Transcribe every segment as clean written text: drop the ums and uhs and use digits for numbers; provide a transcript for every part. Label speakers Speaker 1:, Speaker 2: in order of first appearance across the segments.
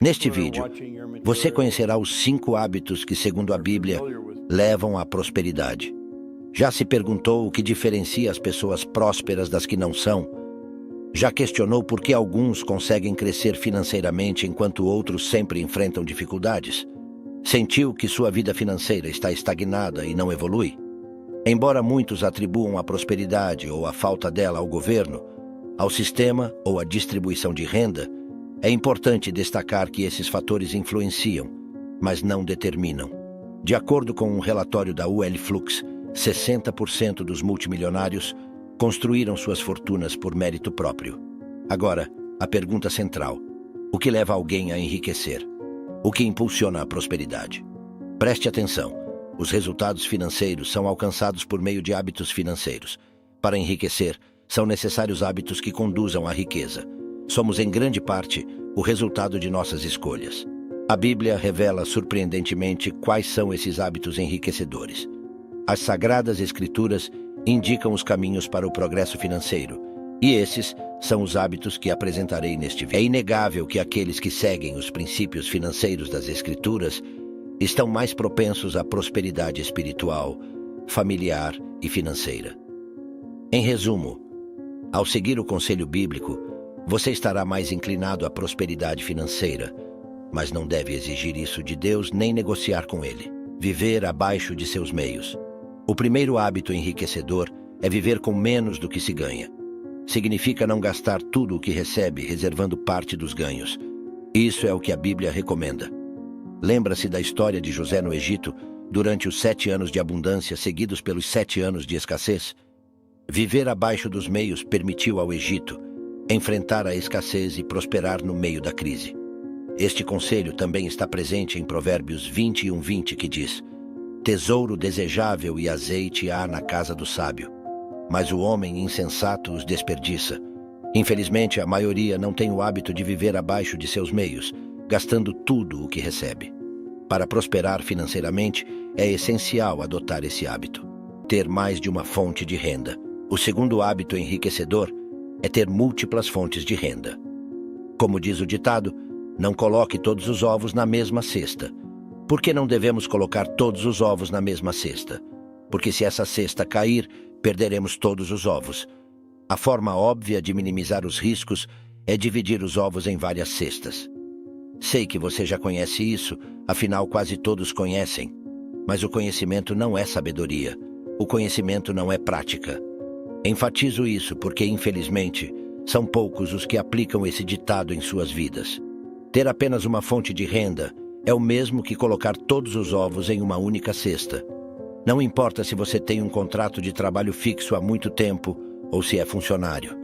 Speaker 1: Neste vídeo, você conhecerá os 5 hábitos que, segundo a Bíblia, levam à prosperidade. Já se perguntou o que diferencia as pessoas prósperas das que não são? Já questionou por que alguns conseguem crescer financeiramente enquanto outros sempre enfrentam dificuldades? Sentiu que sua vida financeira está estagnada e não evolui? Embora muitos atribuam a prosperidade ou a falta dela ao governo, ao sistema ou à distribuição de renda, é importante destacar que esses fatores influenciam, mas não determinam. De acordo com um relatório da UL Flux, 60% dos multimilionários construíram suas fortunas por mérito próprio. Agora, a pergunta central: o que leva alguém a enriquecer? O que impulsiona a prosperidade? Preste atenção. Os resultados financeiros são alcançados por meio de hábitos financeiros. Para enriquecer, são necessários hábitos que conduzam à riqueza. Somos, em grande parte, o resultado de nossas escolhas. A Bíblia revela surpreendentemente quais são esses hábitos enriquecedores. As Sagradas Escrituras indicam os caminhos para o progresso financeiro, e esses são os hábitos que apresentarei neste vídeo. É inegável que aqueles que seguem os princípios financeiros das Escrituras estão mais propensos à prosperidade espiritual, familiar e financeira. Em resumo, ao seguir o conselho bíblico, você estará mais inclinado à prosperidade financeira, mas não deve exigir isso de Deus nem negociar com Ele. Viver abaixo de seus meios. O primeiro hábito enriquecedor é viver com menos do que se ganha. Significa não gastar tudo o que recebe, reservando parte dos ganhos. Isso é o que a Bíblia recomenda. Lembra-se da história de José no Egito, durante os 7 anos de abundância seguidos pelos 7 anos de escassez? Viver abaixo dos meios permitiu ao Egito enfrentar a escassez e prosperar no meio da crise. Este conselho também está presente em Provérbios 21:20, que diz: tesouro desejável e azeite há na casa do sábio, mas o homem insensato os desperdiça. Infelizmente, a maioria não tem o hábito de viver abaixo de seus meios, gastando tudo o que recebe. Para prosperar financeiramente, é essencial adotar esse hábito. Ter mais de uma fonte de renda. O segundo hábito enriquecedor é ter múltiplas fontes de renda. Como diz o ditado, não coloque todos os ovos na mesma cesta. Por que não devemos colocar todos os ovos na mesma cesta? Porque se essa cesta cair, perderemos todos os ovos. A forma óbvia de minimizar os riscos é dividir os ovos em várias cestas. Sei que você já conhece isso, afinal quase todos conhecem. Mas o conhecimento não é sabedoria. O conhecimento não é prática. Enfatizo isso porque, infelizmente, são poucos os que aplicam esse ditado em suas vidas. Ter apenas uma fonte de renda é o mesmo que colocar todos os ovos em uma única cesta. Não importa se você tem um contrato de trabalho fixo há muito tempo ou se é funcionário.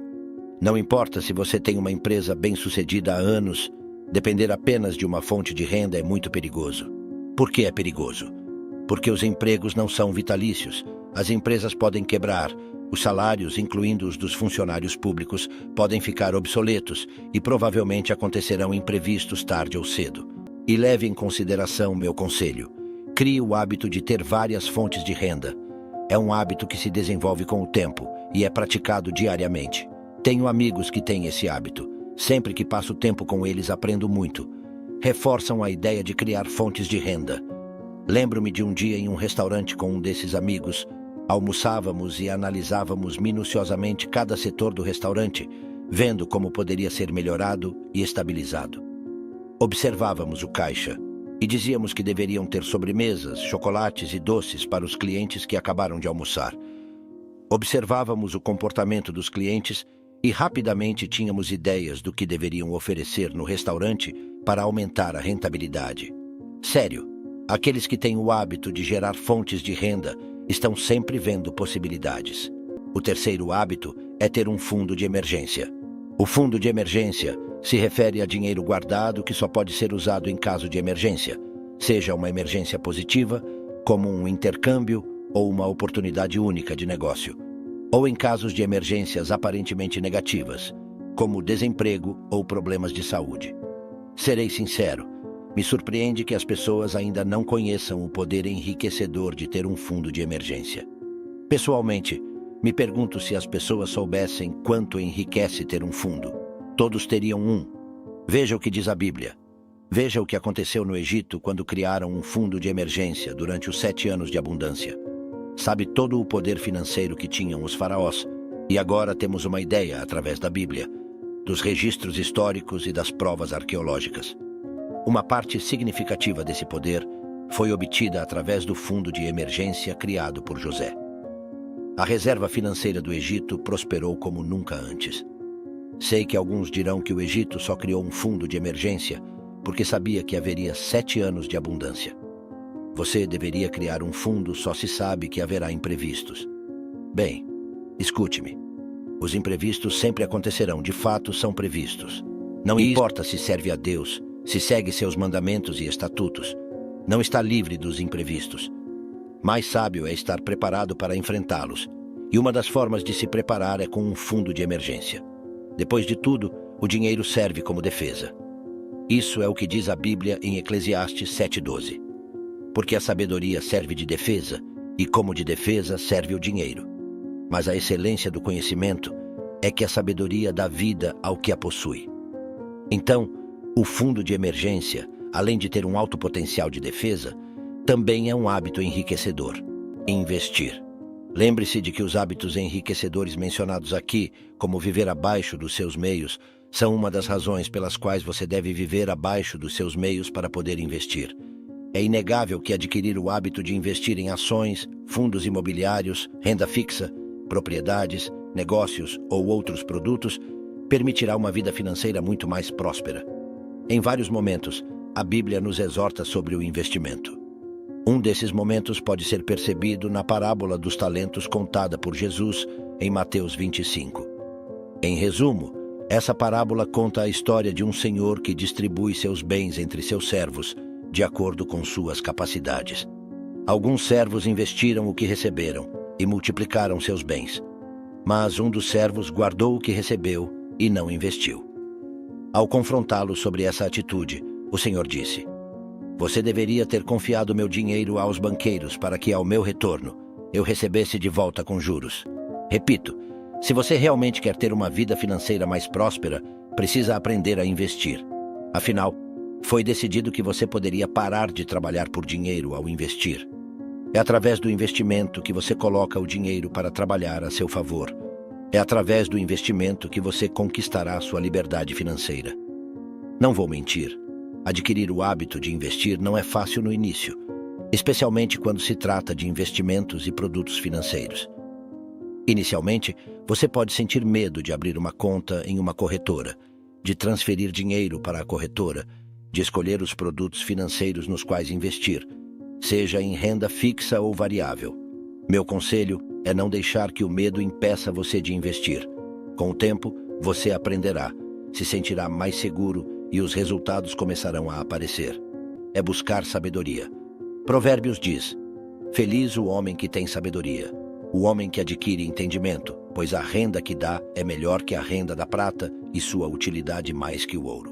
Speaker 1: Não importa se você tem uma empresa bem-sucedida há anos, depender apenas de uma fonte de renda é muito perigoso. Por que é perigoso? Porque os empregos não são vitalícios. As empresas podem quebrar. Os salários, incluindo os dos funcionários públicos, podem ficar obsoletos e provavelmente acontecerão imprevistos tarde ou cedo. E leve em consideração meu conselho. Crie o hábito de ter várias fontes de renda. É um hábito que se desenvolve com o tempo e é praticado diariamente. Tenho amigos que têm esse hábito. Sempre que passo tempo com eles, aprendo muito. Reforçam a ideia de criar fontes de renda. Lembro-me de um dia em um restaurante com um desses amigos. Almoçávamos e analisávamos minuciosamente cada setor do restaurante, vendo como poderia ser melhorado e estabilizado. Observávamos o caixa e dizíamos que deveriam ter sobremesas, chocolates e doces para os clientes que acabaram de almoçar. Observávamos o comportamento dos clientes e rapidamente tínhamos ideias do que deveriam oferecer no restaurante para aumentar a rentabilidade. Sério, aqueles que têm o hábito de gerar fontes de renda estão sempre vendo possibilidades. O terceiro hábito é ter um fundo de emergência. O fundo de emergência se refere a dinheiro guardado que só pode ser usado em caso de emergência, seja uma emergência positiva, como um intercâmbio ou uma oportunidade única de negócio, ou em casos de emergências aparentemente negativas, como desemprego ou problemas de saúde. Serei sincero, me surpreende que as pessoas ainda não conheçam o poder enriquecedor de ter um fundo de emergência. Pessoalmente, me pergunto se as pessoas soubessem quanto enriquece ter um fundo. Todos teriam um. Veja o que diz a Bíblia. Veja o que aconteceu no Egito quando criaram um fundo de emergência durante os 7 anos de abundância. Sabe todo o poder financeiro que tinham os faraós, e agora temos uma ideia através da Bíblia, dos registros históricos e das provas arqueológicas. Uma parte significativa desse poder foi obtida através do fundo de emergência criado por José. A reserva financeira do Egito prosperou como nunca antes. Sei que alguns dirão que o Egito só criou um fundo de emergência porque sabia que haveria 7 anos de abundância. Você deveria criar um fundo, só se sabe que haverá imprevistos. Bem, escute-me. Os imprevistos sempre acontecerão, de fato são previstos. Não importa se serve a Deus, se segue seus mandamentos e estatutos. Não está livre dos imprevistos. Mais sábio é estar preparado para enfrentá-los. E uma das formas de se preparar é com um fundo de emergência. Depois de tudo, o dinheiro serve como defesa. Isso é o que diz a Bíblia em Eclesiastes 7:12. Porque a sabedoria serve de defesa, e como de defesa serve o dinheiro. Mas a excelência do conhecimento é que a sabedoria dá vida ao que a possui. Então, o fundo de emergência, além de ter um alto potencial de defesa, também é um hábito enriquecedor. Investir. Lembre-se de que os hábitos enriquecedores mencionados aqui, como viver abaixo dos seus meios, são uma das razões pelas quais você deve viver abaixo dos seus meios para poder investir. É inegável que adquirir o hábito de investir em ações, fundos imobiliários, renda fixa, propriedades, negócios ou outros produtos permitirá uma vida financeira muito mais próspera. Em vários momentos, a Bíblia nos exorta sobre o investimento. Um desses momentos pode ser percebido na parábola dos talentos contada por Jesus em Mateus 25. Em resumo, essa parábola conta a história de um senhor que distribui seus bens entre seus servos, de acordo com suas capacidades. Alguns servos investiram o que receberam e multiplicaram seus bens, mas um dos servos guardou o que recebeu e não investiu. Ao confrontá-lo sobre essa atitude, o Senhor disse: "Você deveria ter confiado meu dinheiro aos banqueiros para que, ao meu retorno, eu recebesse de volta com juros." Repito, se você realmente quer ter uma vida financeira mais próspera, precisa aprender a investir. Afinal, foi decidido que você poderia parar de trabalhar por dinheiro ao investir. É através do investimento que você coloca o dinheiro para trabalhar a seu favor. É através do investimento que você conquistará sua liberdade financeira. Não vou mentir. Adquirir o hábito de investir não é fácil no início, especialmente quando se trata de investimentos e produtos financeiros. Inicialmente, você pode sentir medo de abrir uma conta em uma corretora, de transferir dinheiro para a corretora, de escolher os produtos financeiros nos quais investir, seja em renda fixa ou variável. Meu conselho é não deixar que o medo impeça você de investir. Com o tempo, você aprenderá, se sentirá mais seguro e os resultados começarão a aparecer. É buscar sabedoria. Provérbios diz: "Feliz o homem que tem sabedoria, o homem que adquire entendimento, pois a renda que dá é melhor que a renda da prata e sua utilidade mais que o ouro."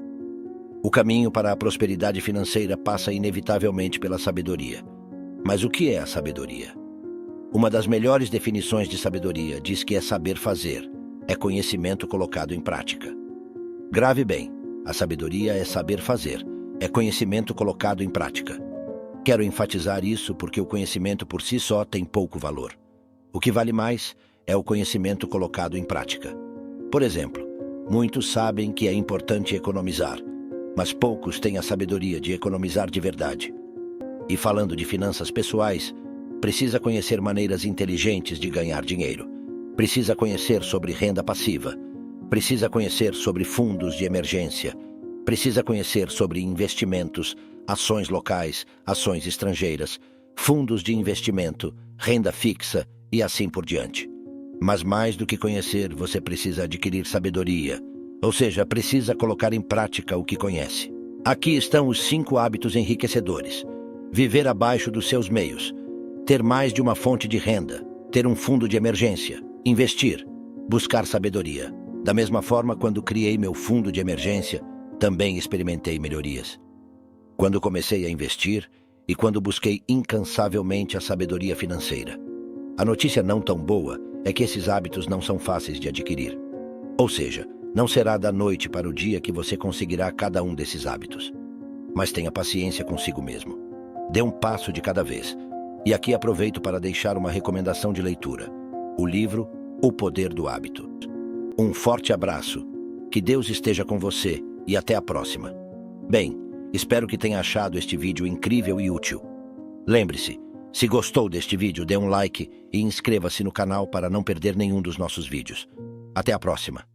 Speaker 1: O caminho para a prosperidade financeira passa inevitavelmente pela sabedoria. Mas o que é a sabedoria? Uma das melhores definições de sabedoria diz que é saber fazer, é conhecimento colocado em prática. Grave bem, a sabedoria é saber fazer, é conhecimento colocado em prática. Quero enfatizar isso porque o conhecimento por si só tem pouco valor. O que vale mais é o conhecimento colocado em prática. Por exemplo, muitos sabem que é importante economizar, mas poucos têm a sabedoria de economizar de verdade. E falando de finanças pessoais, precisa conhecer maneiras inteligentes de ganhar dinheiro. Precisa conhecer sobre renda passiva. Precisa conhecer sobre fundos de emergência. Precisa conhecer sobre investimentos, ações locais, ações estrangeiras, fundos de investimento, renda fixa e assim por diante. Mas mais do que conhecer, você precisa adquirir sabedoria. Ou seja, precisa colocar em prática o que conhece. Aqui estão os 5 hábitos enriquecedores. Viver abaixo dos seus meios. Ter mais de uma fonte de renda. Ter um fundo de emergência. Investir. Buscar sabedoria. Da mesma forma, quando criei meu fundo de emergência, também experimentei melhorias. Quando comecei a investir e quando busquei incansavelmente a sabedoria financeira. A notícia não tão boa é que esses hábitos não são fáceis de adquirir. Ou seja, não será da noite para o dia que você conseguirá cada um desses hábitos. mas tenha paciência consigo mesmo. Dê um passo de cada vez. E aqui aproveito para deixar uma recomendação de leitura: o livro O Poder do Hábito. Um forte abraço, que Deus esteja com você e até a próxima. Bem, espero que tenha achado este vídeo incrível e útil. Lembre-se, se gostou deste vídeo, dê um like e inscreva-se no canal para não perder nenhum dos nossos vídeos. Até a próxima.